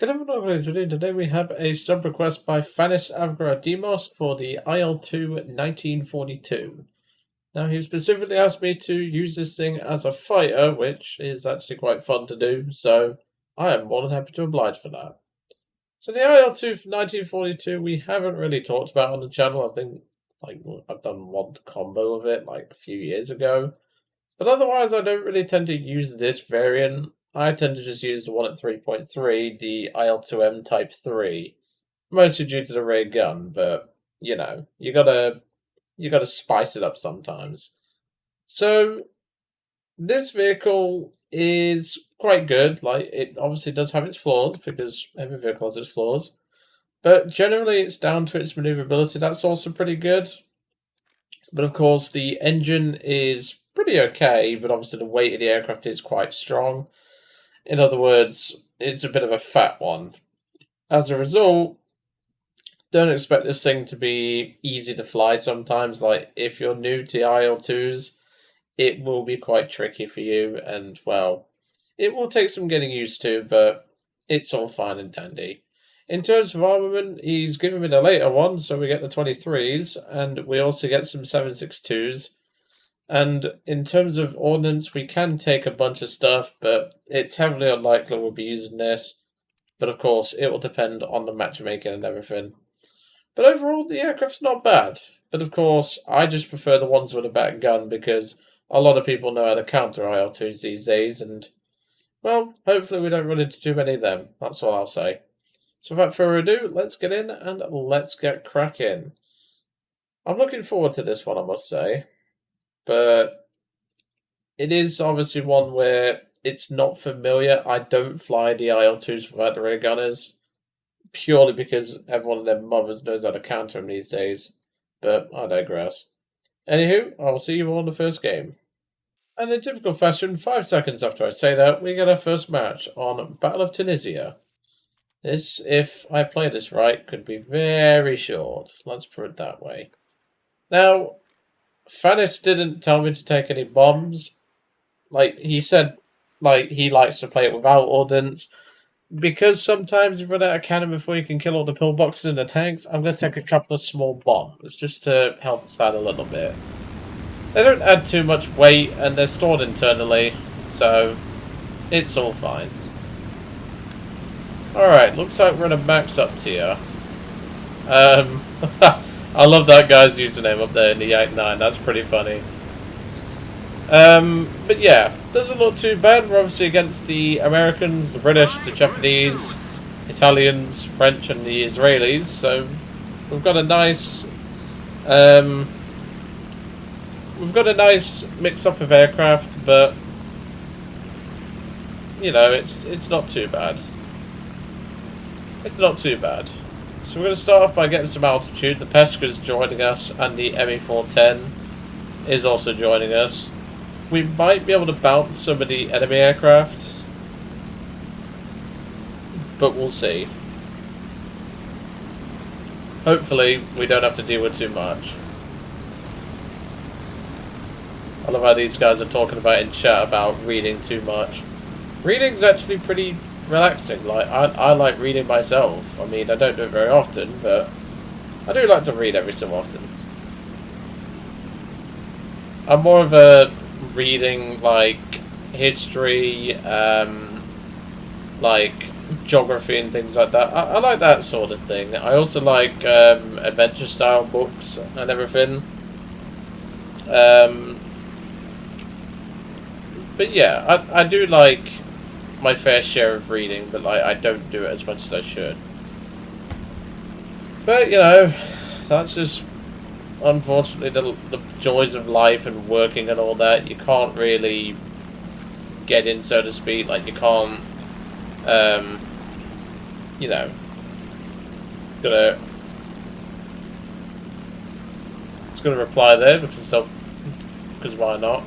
Good afternoon, today we have a sub request by Fanis Avgeriodemos for the IL-2 1942. Now, he specifically asked me to use this thing as a fighter, which is actually quite fun to do, so I am more than happy to oblige for that. So the IL-2 for 1942 we haven't really talked about on the channel. I think I've done one combo of it like a few years ago. But otherwise, I don't really tend to use this variant. I tend to just use the one at 3.3, the IL-2M Type 3. Mostly due to the ray gun, but, you gotta spice it up sometimes. So, this vehicle is quite good. Like, it obviously does have its flaws, because every vehicle has its flaws. But generally, it's down to its maneuverability. That's also pretty good. But of course, the engine is pretty okay, but obviously the weight of the aircraft is quite strong. In other words, it's a bit of a fat one. As a result, don't expect this thing to be easy to fly sometimes. Like, if you're new to IL-2s, it will be quite tricky for you, and, well, it will take some getting used to, but it's all fine and dandy. In terms of armament, he's given me the later one, so we get the 23s, and we also get some 7.62s. And in terms of ordnance, we can take a bunch of stuff, but it's heavily unlikely we'll be using this. But of course, it will depend on the matchmaking and everything. But overall, the aircraft's not bad. But of course, I just prefer the ones with a better gun because a lot of people know how to counter IL-2s these days, and, well, hopefully we don't run into too many of them. That's all I'll say. So without further ado, let's get in and let's get cracking. I'm looking forward to this one, I must say. But it is obviously one where it's not familiar. I don't fly the IL-2s without the ray gunners, purely because everyone and their mothers knows how to counter them these days. But I digress. Anywho, I'll see you all in the first game. And in typical fashion, 5 seconds after I say that, we get our first match on Battle of Tunisia. This, if I play this right, could be very short. Let's put it that way. Now, Fanis didn't tell me to take any bombs. Like, he said, he likes to play it without ordnance. Because sometimes you run out of cannon before you can kill all the pillboxes in the tanks, I'm going to take a couple of small bombs, just to help us out a little bit. They don't add too much weight, and they're stored internally, so it's all fine. Alright, looks like we're in a max up tier. I love that guy's username up there in the Yank 9, that's pretty funny. But yeah, doesn't look too bad. We're obviously against the Americans, the British, the Japanese, Italians, French, and the Israelis, so we've got a nice, mix-up of aircraft, but, you know, it's not too bad. It's not too bad. So we're going to start off by getting some altitude. The Peshka's joining us, and the ME-410 is also joining us. We might be able to bounce some of the enemy aircraft, but we'll see. Hopefully, we don't have to deal with too much. I love how these guys are talking about in chat about reading too much. Reading's actually pretty relaxing. Like, I like reading myself. I mean, I don't do it very often, but I do like to read every so often. I'm more of a reading, like, history, like, geography and things like that. I like that sort of thing. I also like adventure-style books and everything. But yeah, I do like my fair share of reading, but like I don't do it as much as I should. But you know, that's just unfortunately the joys of life and working and all that. You can't really get in, so to speak. Like you can't, you know, gonna reply there because why not?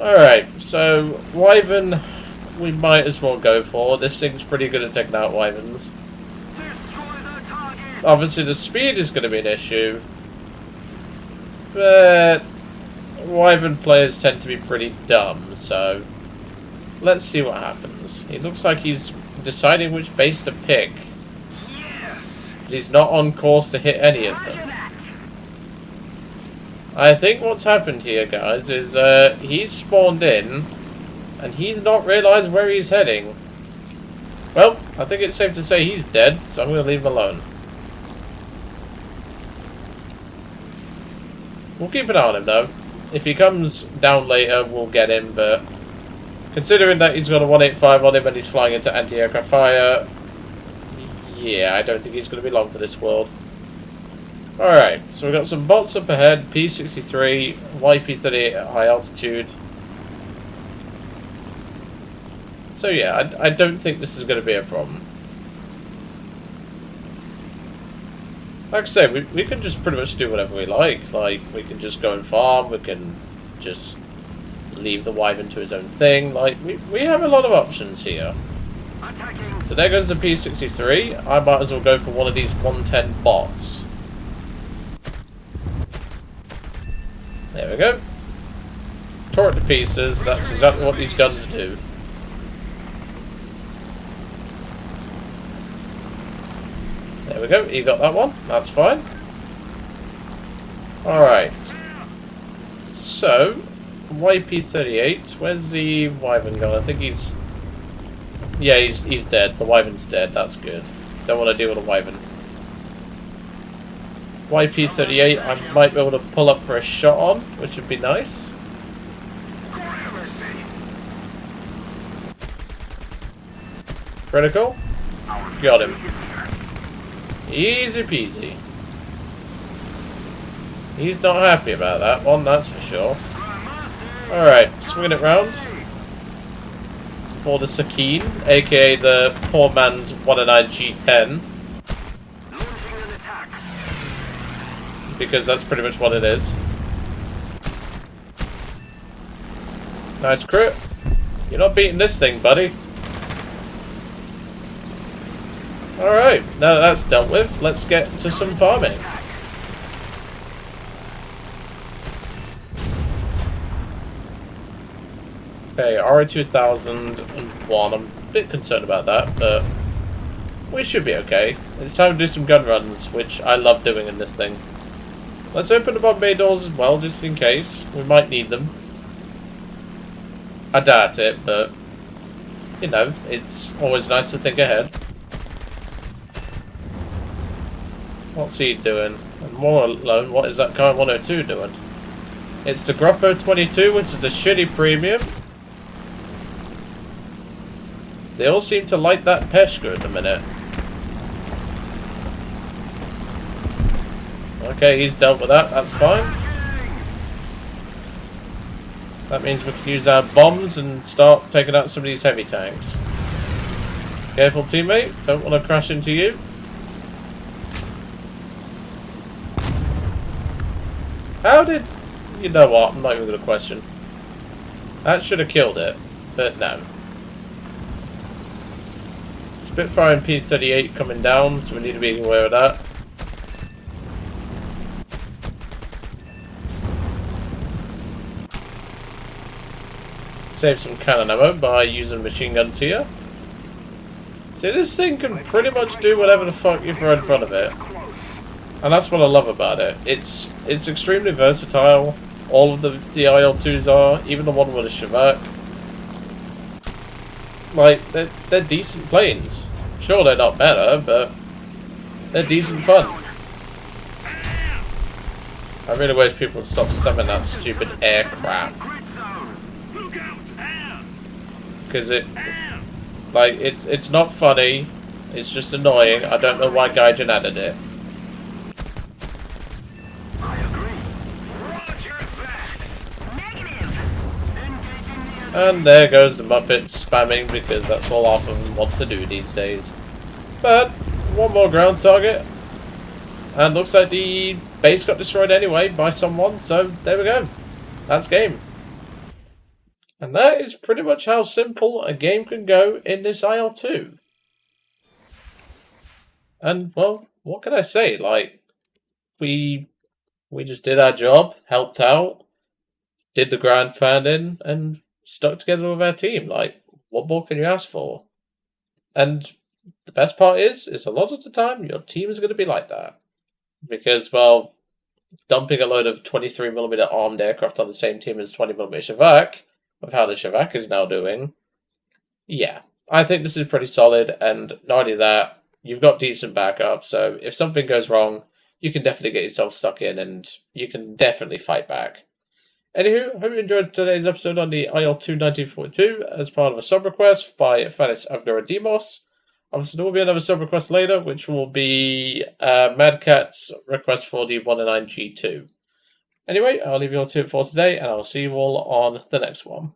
All right, so Wyvern. We might as well go for. This thing's pretty good at taking out Wyverns. Obviously the speed is going to be an issue, but Wyvern players tend to be pretty dumb, so let's see what happens. It looks like he's deciding which base to pick. But he's not on course to hit any of them. I think what's happened here, guys, is he's spawned in, and he's not realised where he's heading. Well, I think it's safe to say he's dead, so I'm going to leave him alone. We'll keep an eye on him, though. If he comes down later, we'll get him, but considering that he's got a 185 on him and he's flying into anti-aircraft fire, yeah, I don't think he's going to be long for this world. Alright, so we've got some bots up ahead, P-63, YP-38 at high altitude. So yeah, I don't think this is going to be a problem. Like I say, we can just pretty much do whatever we like. Like, we can just go and farm, we can just leave the Wyvern to his own thing. Like, we have a lot of options here. So there goes the P-63. I might as well go for one of these 110 bots. There we go. Tore it to pieces. That's exactly what these guns do. There we go. You got that one. That's fine. Alright. So, YP-38. Where's the Wyvern gone? I think he's... Yeah, he's dead. The Wyvern's dead. That's good. Don't want to deal with a Wyvern. YP-38, I might be able to pull up for a shot on, which would be nice. Critical. Got him. Easy peasy. He's not happy about that one, that's for sure. Alright, swinging it round. For the Sakine, aka the poor man's 109 G10. Because that's pretty much what it is. Nice crit. You're not beating this thing, buddy. Alright, now that that's dealt with, let's get to some farming. Okay, RA2001, I'm a bit concerned about that, but we should be okay. It's time to do some gun runs, which I love doing in this thing. Let's open the bomb bay doors as well, just in case. We might need them. I doubt it, but, you know, it's always nice to think ahead. What's he doing? And more alone, what is that Car 102 doing? It's the Gruppo 22, which is a shitty premium. They all seem to like that Peshka at the minute. Okay, he's dealt with that, that's fine. That means we can use our bombs and start taking out some of these heavy tanks. Careful, teammate, don't want to crash into you. How did... You know what, I'm not even going to question. That should have killed it, but no. Spitfire and P-38 coming down, so we need to be aware of that. Save some cannon ammo by using machine guns here. See, this thing can pretty much do whatever the fuck you throw in front of it. And that's what I love about it. It's extremely versatile. All of the IL-2s are, even the one with a Shavak. Like, they're decent planes. Sure, they're not better, but they're decent fun. I really wish people would stop spamming that stupid air crap. Because it's not funny, it's just annoying. I don't know why Gaijin added it. And there goes the Muppets spamming, because that's all half of them want to do these days. But, one more ground target. And looks like the base got destroyed anyway by someone, so there we go. That's game. And that is pretty much how simple a game can go in this IL-2. And, well, what can I say? Like, we just did our job, helped out, did the grand planning, and stuck together with our team. Like, what more can you ask for? And the best part is a lot of the time your team is going to be like that. Because, well, dumping a load of 23mm armed aircraft on the same team as 20mm Shavak, with how the Shavak is now doing, yeah, I think this is pretty solid, and not only that, you've got decent backup, so if something goes wrong, you can definitely get yourself stuck in, and you can definitely fight back. Anywho, hope you enjoyed today's episode on the IL-2 1942 as part of a sub request by Fanis Avgeriodemos. Obviously, there will be another sub request later, which will be Mad Cat's request for the 109G2. Anyway, I'll leave you all to it for today, and I'll see you all on the next one.